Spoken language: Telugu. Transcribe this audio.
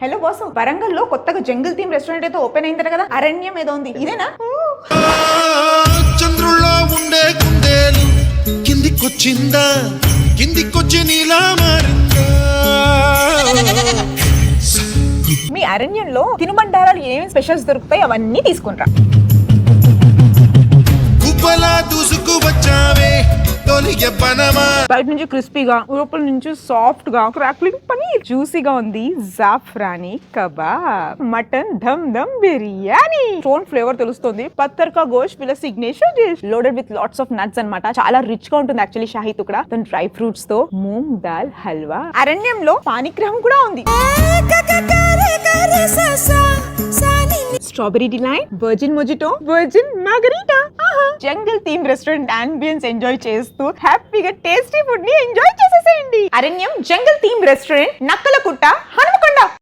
హలో బాసు, వరంగల్లో కొత్తగా జంగిల్ థీమ్ రెస్టారెంట్ అయితే ఓపెన్ అయిందట కదా, అరణ్యం ఏదో ఉంది, ఇదేనా? చంద్రుల్లో ఉండే కుందేలు కిందికొచ్చిందా, కిందికొచ్చి నీలా మారిందా. మీ అరణ్యంలో తినుబండారాలు ఏమేమి స్పెషల్స్ దొరుకుతాయి అవన్నీ తీసుకుంటా. కుప్పలా దూసుకు వచ్చావే తొలిగే పనమా. బయట నుంచి క్రిస్పీగా, లోపల నుంచి సాఫ్ట్ గా, క్రాక్లింగ్ పనీర్ జ్యూసీగా ఉంది. Zafrani kebab, mutton dum dum biryani, stone flavour తెలుస్తుంది. పత్తర్ కా గోష్ వీళ్ళ signature dish, loaded with lots of nuts అన్నమాట. చాలా రిచ్ గా ఉంటుంది యాక్చువల్లీ షాహీ తుక్డా. దాని డ్రై ఫ్రూట్స్ తో మూంగ్ దాల్ హల్వా. అరణ్యంలో పానీగ్రహం కూడా ఉంది. Strawberry delight, virgin mojito, virgin margherita. జంగల్ థీమ్ రెస్టారెంట్ అంబియన్స్ ఎంజాయ్ చేస్తూ హ్యాపీగా టేస్టీ ఫుడ్ ని ఎంజాయ్ చేసేసేయండి. అరణ్యం జంగల్ థీమ్ రెస్టారెంట్, నక్కలకుట్ట, హనుమకొండ.